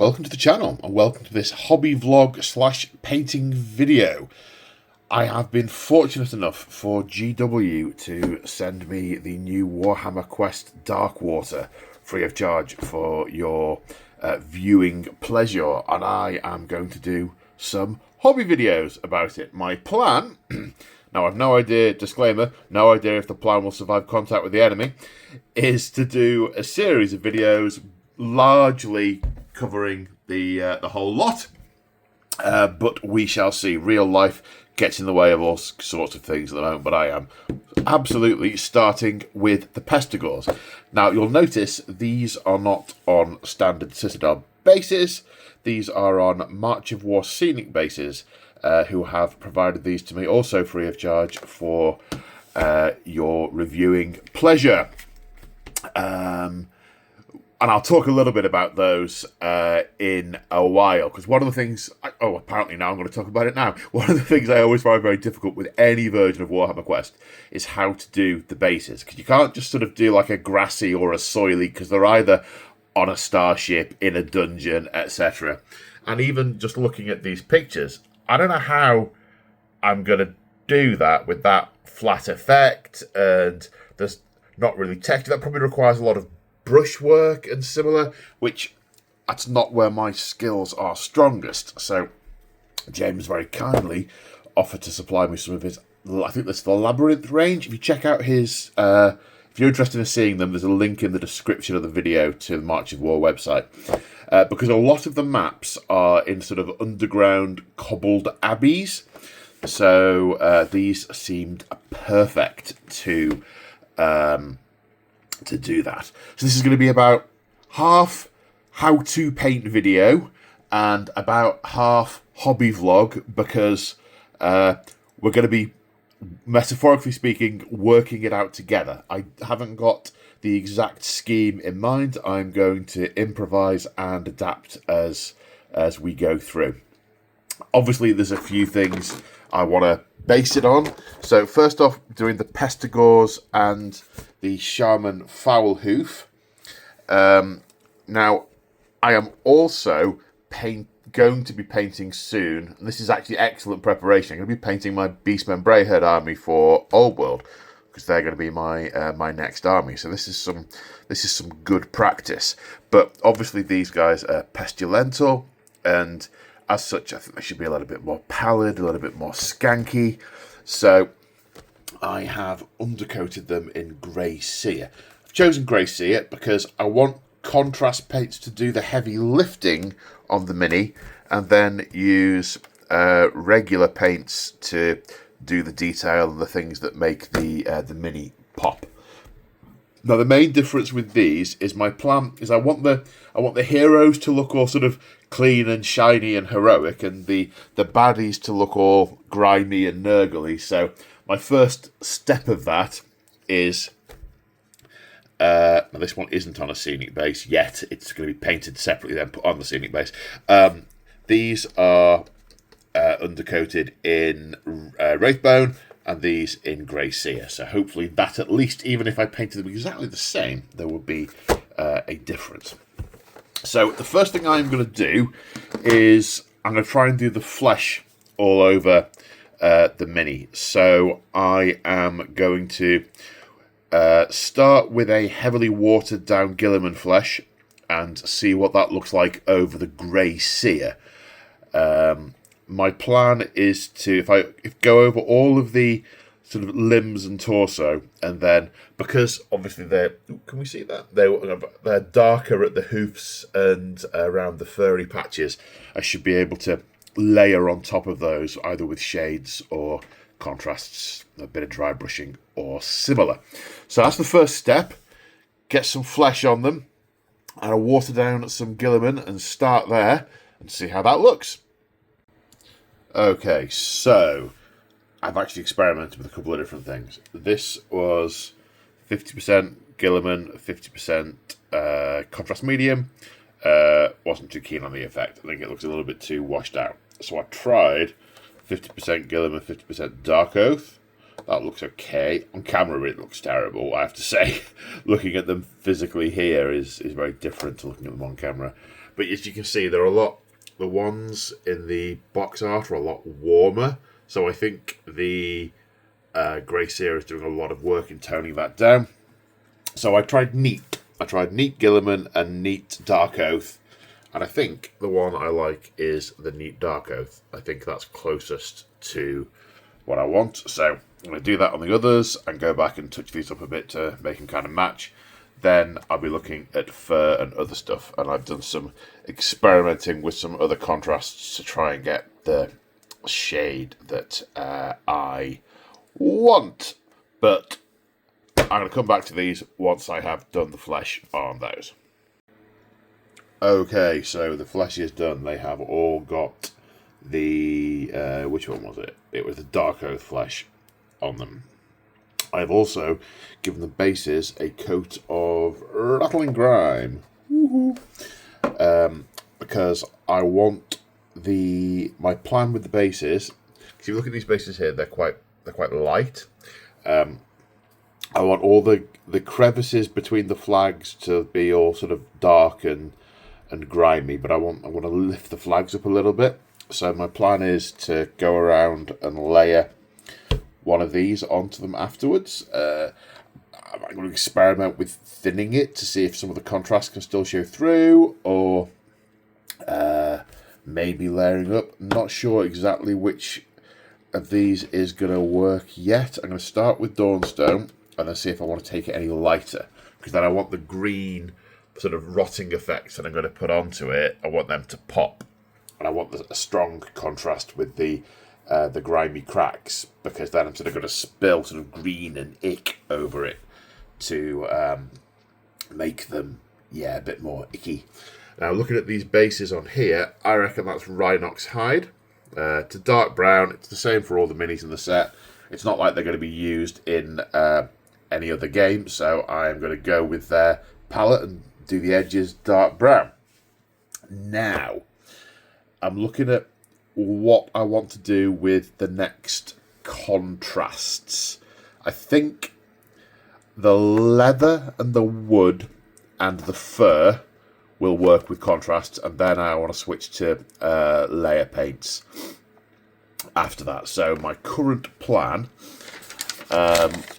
welcome to the channel and welcome to this hobby vlog slash painting video. I have been fortunate enough for GW to send me the new Warhammer Quest Darkwater free of charge for your viewing pleasure, and I am going to do some hobby videos about it. My plan, now I've no idea, disclaimer, no idea if the plan will survive contact with the enemy, is to do a series of videos largely covering the whole lot, but we shall see. Real life gets in the way of all sorts of things at the moment, but I am absolutely starting with the Pestigors. Now, you'll notice these are not on standard Citadel bases. These are on March of War scenic bases, who have provided these to me also free of charge for your reviewing pleasure. And I'll talk a little bit about those in a while, because one of the things... apparently now I'm going to talk about it now. One of the things I always find very difficult with any version of Warhammer Quest is how to do the bases, because you can't just sort of do like a grassy or a soily, because they're either on a starship, in a dungeon, etc. And even just looking at these pictures, I don't know how I'm going to do that with that flat effect, and there's not really texture. That probably requires a lot of brushwork and similar, which that's not where my skills are strongest. So James very kindly offered to supply me some of his, I think that's the Labyrinth range. If you check out his, if you're interested in seeing them, there's a link in the description of the video to the March of War website, because a lot of the maps are in sort of underground cobbled abbeys, so these seemed perfect to do that. So this is going to be about half how to paint video and about half hobby vlog, because we're going to be, metaphorically speaking, working it out together. I haven't got the exact scheme in mind. I'm going to improvise and adapt as we go through. Obviously, there's a few things I want to base it on. So first off, doing the Pestigors and the Shaman Foulhoof. Now, I am also going to be painting soon, and this is actually excellent preparation. I'm going to be painting my Beastmen Brayhead army for Old World, because they're going to be my my next army. So this is some good practice. But obviously these guys are pestilental, and as such, I think they should be a little bit more pallid, a little bit more skanky. So I have undercoated them in grey sear. I've chosen grey sear because I want contrast paints to do the heavy lifting on the Mini, and then use regular paints to do the detail and the things that make the Mini pop. Now, the main difference with these is my plan is I want the heroes to look all sort of clean and shiny and heroic, and the baddies to look all grimy and nurgly. So my first step of that is, now this one isn't on a scenic base yet. It's going to be painted separately, then put on the scenic base. These are undercoated in Wraithbone, and these in grey sear. So hopefully that, at least, even if I painted them exactly the same, there would be a difference. So the first thing I'm going to do is I'm going to try and do the flesh all over the Mini. So I am going to start with a heavily watered down Guilliman flesh and see what that looks like over the grey sear. My plan is to, if go over all of the sort of limbs and torso, and then, because obviously they're, can we see that? They're darker at the hoofs and around the furry patches, I should be able to layer on top of those, either with shades or contrasts, a bit of dry brushing or similar. So that's the first step. Get some flesh on them, and I'll water down some Guilliman and start there and see how that looks. Okay, so I've actually experimented with a couple of different things. This was 50% Guilliman, 50% contrast medium. Wasn't too keen on the effect. I think it looks a little bit too washed out. So I tried 50% Guilliman, 50% Dark Oath. That looks okay. On camera it looks terrible, I have to say. Looking at them physically here is very different to looking at them on camera. But as you can see, they're the ones in the box art are a lot warmer. So I think the Grey Seer is doing a lot of work in toning that down. So I tried Neat. I tried Neat Gilliman and Neat Dark Oath. And I think the one I like is the Neat Dark Oath. I think that's closest to what I want. So I'm going to do that on the others and go back and touch these up a bit to make them kind of match. Then I'll be looking at fur and other stuff. And I've done some experimenting with some other contrasts to try and get the shade that I want. But I'm going to come back to these once I have done the flesh on those. Okay, so the flesh is done. They have all got the... which one was it? It was the Dark Oath flesh on them. I've also given the bases a coat of Rattling Grime. Because I want my plan with the bases... If you look at these bases here, they're quite light. I want all the crevices between the flags to be all sort of dark and grimy, but I want to lift the flags up a little bit. So my plan is to go around and layer one of these onto them afterwards. I'm going to experiment with thinning it to see if some of the contrast can still show through, or maybe layering up. Not sure exactly which of these is going to work yet. I'm going to start with Dawnstone and then see if I want to take it any lighter, because then I want the green sort of rotting effects that I'm going to put onto it. I want them to pop, and I want a strong contrast with the grimy cracks, because then I'm sort of going to spill sort of green and ick over it to make them a bit more icky. Now looking at these bases on here, I reckon that's Rhinox hide to dark brown. It's the same for all the minis in the set. It's not like they're going to be used in any other game, so I'm going to go with their palette and do the edges dark brown. Now, I'm looking at what I want to do with the next contrasts. I think the leather and the wood and the fur will work with contrasts, and then I want to switch to layer paints after that. So my current plan,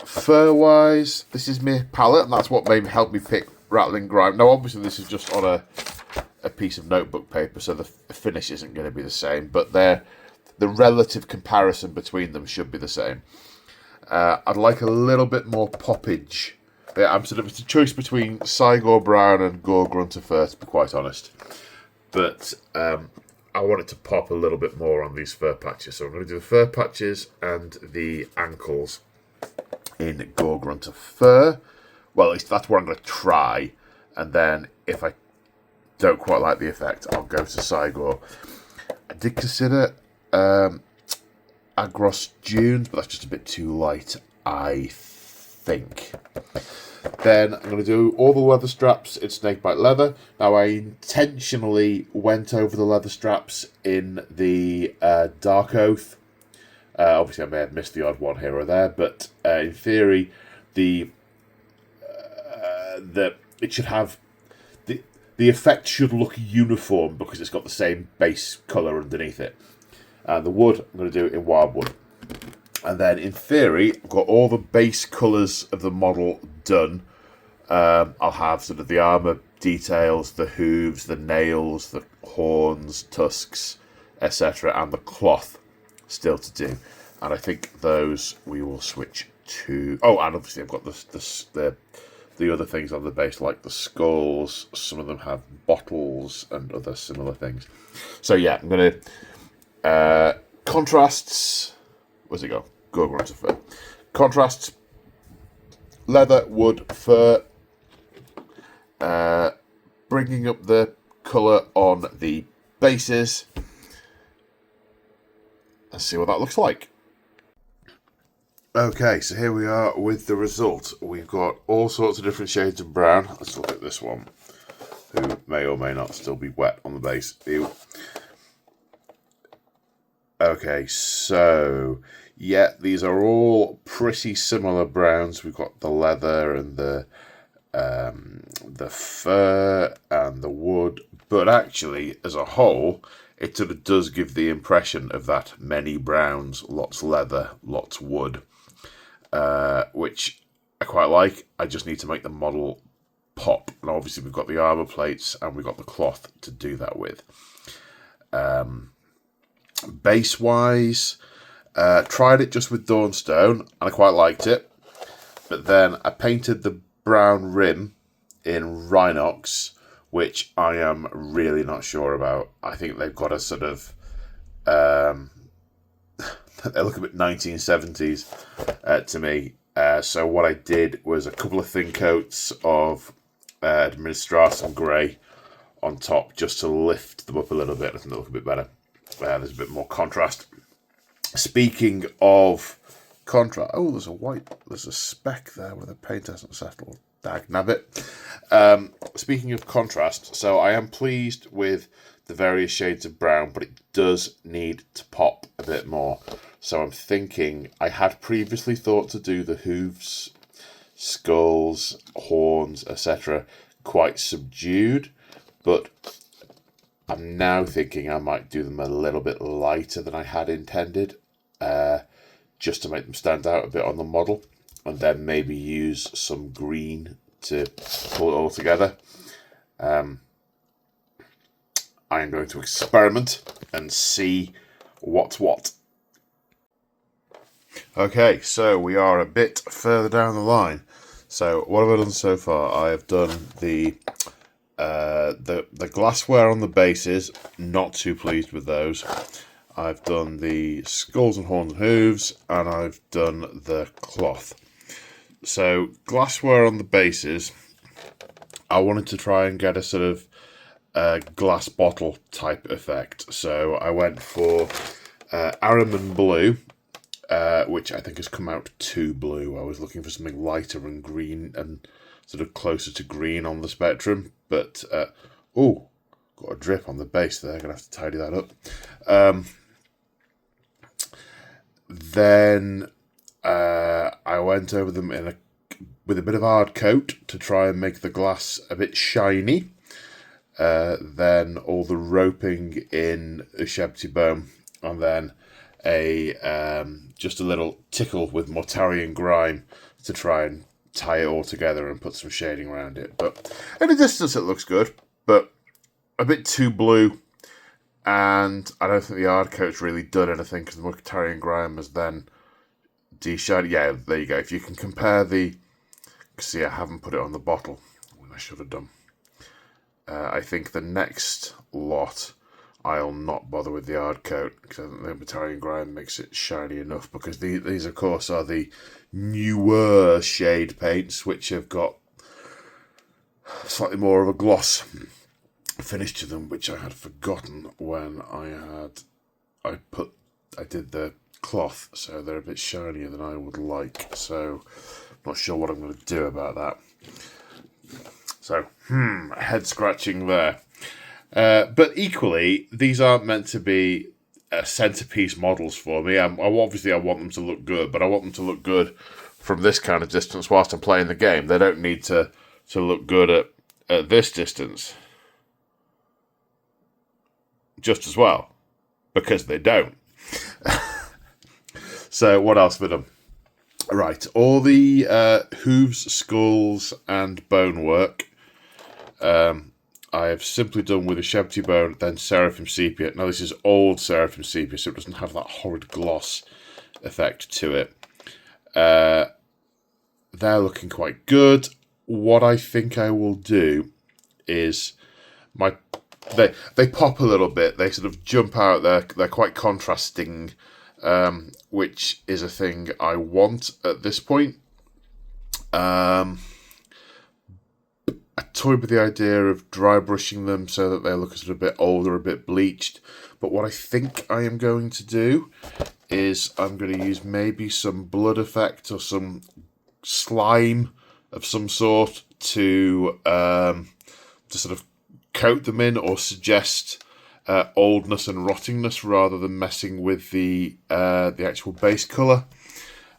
fur-wise, this is my palette, and that's what made help me pick Rattling Grime. Now, obviously, this is just on a piece of notebook paper, so the finish isn't going to be the same, but the relative comparison between them should be the same. I'd like a little bit more poppage. It's a choice between Cygor Brown and Gore Grunter Fur, to be quite honest. But I want it to pop a little bit more on these fur patches. So I'm going to do the fur patches and the ankles in Gore Grunter Fur. Well, at least that's what I'm going to try. And then if I don't quite like the effect, I'll go to Cygor. I did consider Agros Dunes, but that's just a bit too light, I think. Then I'm going to do all the leather straps in Snakebite Leather. Now, I intentionally went over the leather straps in the Dark Oath. Obviously, I may have missed the odd one here or there, but in theory, it should have the effect should look uniform because it's got the same base colour underneath it. The wood, I'm going to do it in Wildwood. And then, in theory, I've got all the base colours of the model done. I'll have sort of the armour details, the hooves, the nails, the horns, tusks, etc., and the cloth still to do. And I think those we will switch to... Oh, and obviously I've got the other things on the base, like the skulls. Some of them have bottles and other similar things. So, yeah, I'm going to... contrasts... Where's it go? Go on to fur. Contrasts, leather, wood, fur. Bringing up the colour on the bases. Let's see what that looks like. Okay, so here we are with the result. We've got all sorts of different shades of brown. Let's look at this one, who may or may not still be wet on the base. Ew. Okay, so yeah, these are all pretty similar browns. We've got the leather and the fur and the wood, but actually, as a whole, it sort of does give the impression of that many browns, lots leather, lots wood, which I quite like. I just need to make the model pop, and obviously we've got the armor plates and we've got the cloth to do that with. Base wise, tried it just with Dawnstone and I quite liked it, but then I painted the brown rim in Rhinox, which I am really not sure about. I think they've got a sort of they look a bit 1970s to me. So what I did was a couple of thin coats of Administratum Grey on top, just to lift them up a little bit. I think they look a bit better. There's a bit more contrast. Speaking of contrast, oh, there's a speck there where the paint hasn't settled. Dag nabbit. Speaking of contrast, so I am pleased with the various shades of brown, but it does need to pop a bit more. So I'm thinking, I had previously thought to do the hooves, skulls, horns, etc. quite subdued, but I'm now thinking I might do them a little bit lighter than I had intended, just to make them stand out a bit on the model, and then maybe use some green to pull it all together. I am going to experiment and see what's what. Okay, so we are a bit further down the line. So what have I done so far? I have done the glassware on the bases. Not too pleased with those. I've done the skulls and horns and hooves, and I've done the cloth. So glassware on the bases, I wanted to try and get a sort of glass bottle type effect. So I went for Araman Blue, which I think has come out too blue. I was looking for something lighter and green and sort of closer to green on the spectrum. But, got a drip on the base there. Going to have to tidy that up. Then I went over them with a bit of hard coat to try and make the glass a bit shiny. Then all the roping in Ushebti Bone, and then just a little tickle with Mortarian Grime to try and tie it all together and put some shading around it. But at a distance it looks good, but a bit too blue, and I don't think the hard coat's really done anything because the Mortarian Grime has then de-shined. Yeah, there you go. If you can compare see, I haven't put it on the bottle when I should have done. I think the next lot I'll not bother with the hard coat because I think the Mortarian Grime makes it shiny enough, because these of course are the newer shade paints which have got slightly more of a gloss finish to them, which I had forgotten when I did the cloth, so they're a bit shinier than I would like. So I'm not sure what I'm going to do about that. So head scratching there. But equally, these aren't meant to be centerpiece models for me. Obviously I want them to look good, but I want them to look good from this kind of distance whilst I'm playing the game. They don't need to look good at this distance just as well, because they don't. So what else have I done? Right, all the hooves, skulls, and bone work I have simply done with a Ushebti Bone, then Seraphim Sepia. Now this is old Seraphim Sepia, so it doesn't have that horrid gloss effect to it. They're looking quite good. What I think I will do is they pop a little bit. They sort of jump out. They're quite contrasting, which is a thing I want at this point. I toyed with the idea of dry brushing them so that they look a sort of bit older, a bit bleached. But what I think I am going to do is I'm going to use maybe some blood effect or some slime of some sort to sort of coat them in, or suggest oldness and rottingness rather than messing with the actual base colour.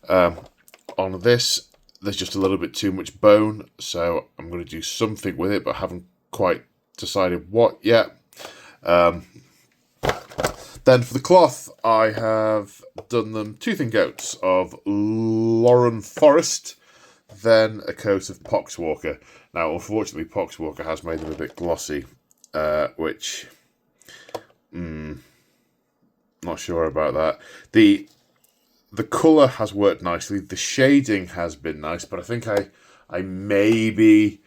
On this, there's just a little bit too much bone, so I'm going to do something with it, but I haven't quite decided what yet. Then for the cloth, I have done them toothing coats of Lauren Forest, then a coat of Poxwalker. Now, unfortunately, Poxwalker has made them a bit glossy, which, not sure about that. The colour has worked nicely. The shading has been nice, but I think I maybe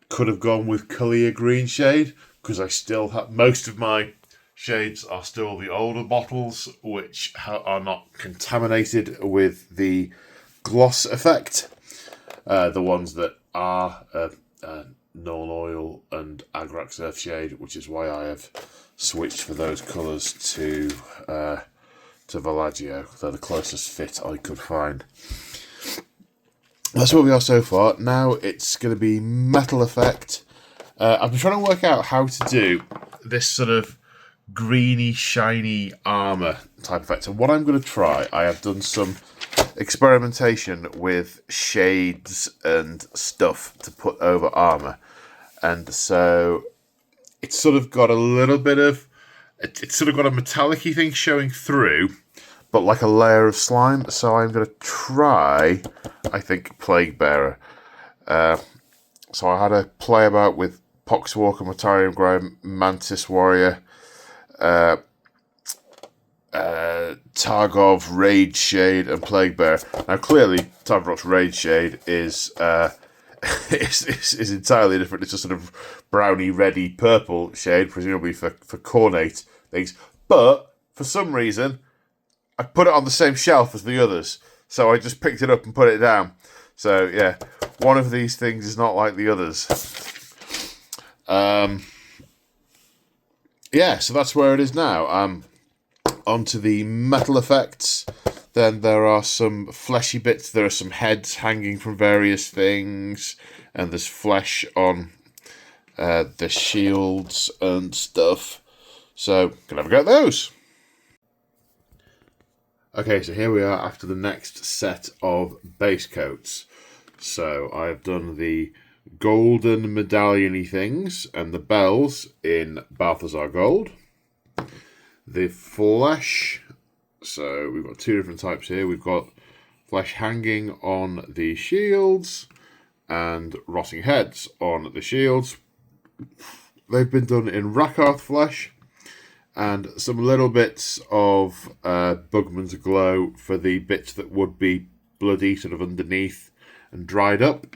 could have gone with Kalia Green shade, because I still have most of my shades are still the older bottles, which are not contaminated with the gloss effect. The ones that are Null Oil and Agrax Earthshade, which is why I have switched for those colours to Villaggio. They're the closest fit I could find. That's where we are so far. Now it's going to be metal effect. I've been trying to work out how to do this sort of greeny, shiny armour type effect. And what I'm going to try, I have done some experimentation with shades and stuff to put over armour. And so it's sort of got a little bit of, it's sort of got a metallic-y thing showing through, but like a layer of slime. So I'm going to try, I think, Plague Bearer. So I had a play about with Poxwalker, Mortarium Grey, Mantis Warrior, Targov Rage Shade, and Plague Bearer. Now, clearly, Targov's Rage Shade is entirely different. It's a sort of browny, reddy, purple shade, presumably for cornate things. But for some reason, I put it on the same shelf as the others, so I just picked it up and put it down. So yeah, one of these things is not like the others. Yeah, so that's where it is now. Onto the metal effects. Then there are some fleshy bits. There are some heads hanging from various things, and there's flesh on the shields and stuff. So, can have a go at those. Okay, so here we are after the next set of base coats. So I've done the golden medallion-y things and the bells in Balthazar Gold. The flesh, so we've got two different types here. We've got flesh hanging on the shields and rotting heads on the shields. They've been done in Rakarth flesh, and some little bits of Bugman's Glow for the bits that would be bloody sort of underneath and dried up.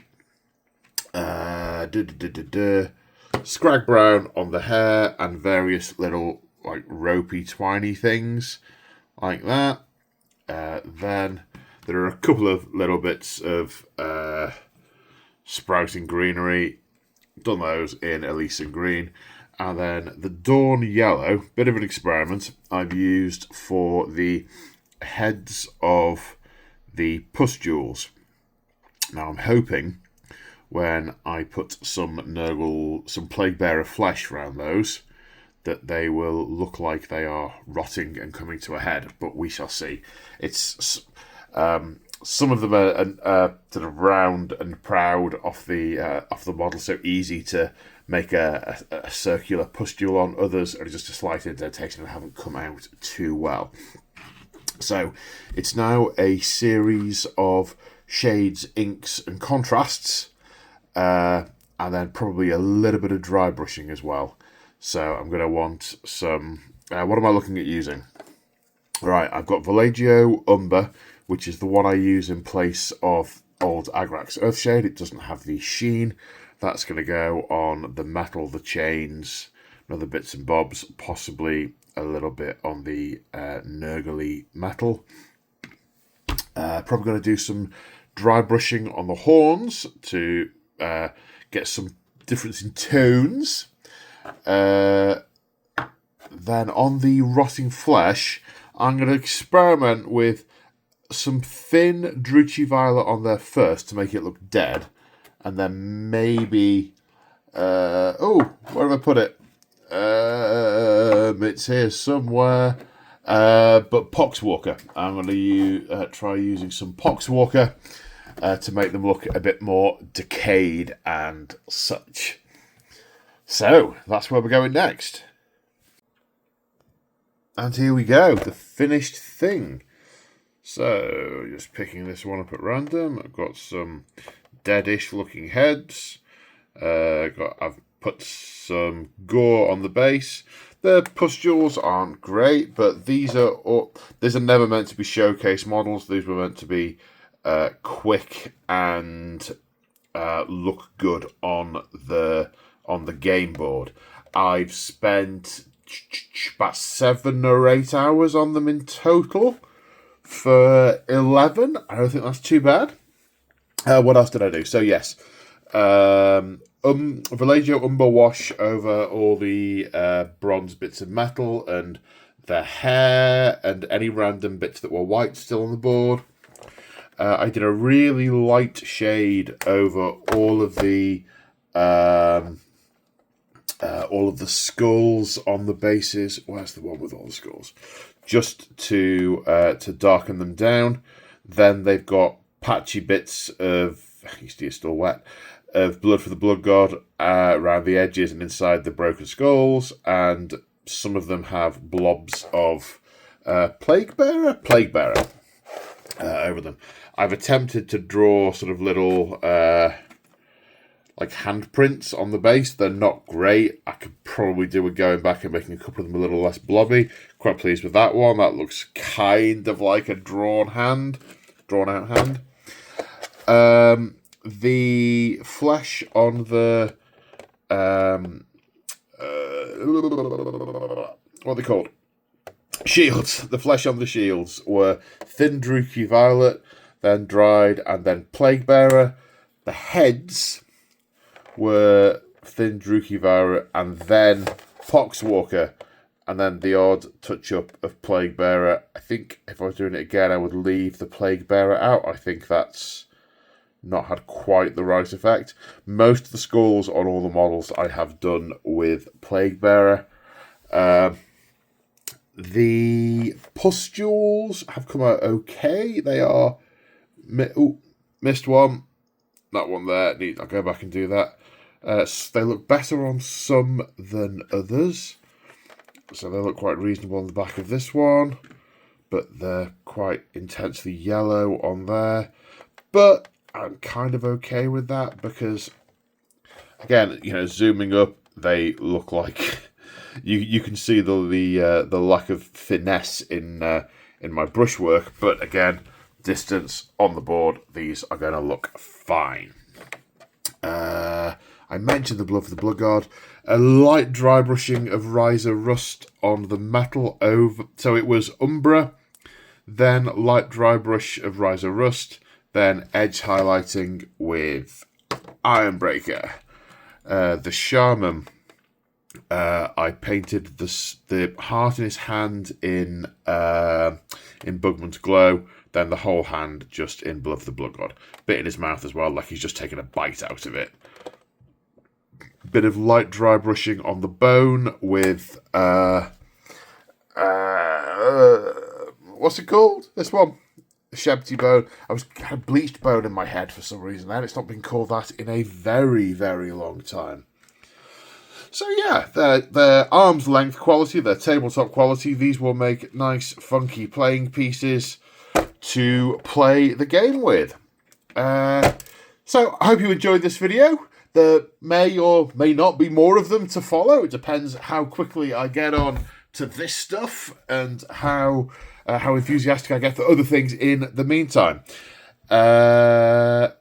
Scrag brown on the hair and various little like ropey, twiny things like that. Then there are a couple of little bits of sprouting greenery. Done those in Elysian Green. And then the Dawn Yellow, bit of an experiment, I've used for the heads of the pustules. Now I'm hoping when I put some Plague Bearer flesh around those, that they will look like they are rotting and coming to a head, but we shall see. It's some of them are sort of round and proud off the model, so easy to make a circular pustule on. Others are just a slight indentation and haven't come out too well. So it's now a series of shades, inks, and contrasts, and then probably a little bit of dry brushing as well. So I'm going to want some... what am I looking at using? Right, I've got Villaggio Umber, which is the one I use in place of old Agrax Earthshade. It doesn't have the sheen. That's going to go on the metal, the chains, and other bits and bobs, possibly a little bit on the Nurgle metal. Probably going to do some dry brushing on the horns to get some difference in tones. Then on the rotting flesh, I'm going to experiment with some thin Druchii Violet on there first to make it look dead, and then maybe where have I put it? mitts here somewhere. But Poxwalker. I'm going to try using some Poxwalker to make them look a bit more decayed and such. So, that's where we're going next. And here we go, the finished thing. So, just picking this one up at random. I've got some deadish looking heads. I've put some gore on the base. The pustules aren't great, but these are never meant to be showcase models. These were meant to be quick and look good on the game board. I've spent about 7 or 8 hours on them in total for 11. I don't think that's too bad. What else did I do? So yes, Vallejo Umber wash over all the bronze bits of metal and the hair and any random bits that were white still on the board. I did a really light shade over all of the skulls on the bases. Where's the one with all the skulls? Just to darken them down. Then they've got patchy bits of, you're still wet, of blood for the blood god around the edges and inside the broken skulls, and some of them have blobs of plague bearer over them. I've attempted to draw sort of little like handprints on the base. They're not great. I could probably do with going back and making a couple of them a little less blobby. Quite pleased with that one. That looks kind of like a drawn out hand. The flesh on the what are they called? Shields. The flesh on the shields were thin Druchii Violet, then dried, and then Plague Bearer. The heads were thin Druchii Violet, and then Poxwalker, and then the odd touch-up of Plague Bearer. I think if I was doing it again, I would leave the Plague Bearer out. I think that's not had quite the right effect. Most of the skulls on all the models I have done with Plague Bearer. The pustules have come out okay. They are... missed one. That one there. I'll go back and do that. They look better on some than others. So they look quite reasonable on the back of this one. But they're quite intensely yellow on there. But I'm kind of okay with that because, again, zooming up, they look like... You can see the lack of finesse in my brushwork, but again, distance on the board, these are going to look fine. I mentioned the blood for the blood god. A light dry brushing of Riser Rust on the metal over. So it was Umbra, then light dry brush of Riser Rust, then edge highlighting with Ironbreaker. The Shaman. I painted the heart in his hand in Bugman's Glow, then the whole hand just in Blood for the Blood God. Bit in his mouth as well, like he's just taken a bite out of it. Bit of light dry brushing on the bone with what's it called? This one, the Shebty bone. I had bleached bone in my head for some reason, and it's not been called that in a very, very long time. So yeah, they're arm's length quality, they're tabletop quality. These will make nice, funky playing pieces to play the game with. So I hope you enjoyed this video. There may or may not be more of them to follow. It depends how quickly I get on to this stuff and how enthusiastic I get for other things in the meantime. Yeah,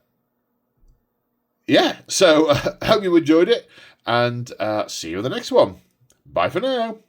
so I hope you enjoyed it. And see you in the next one. Bye for now.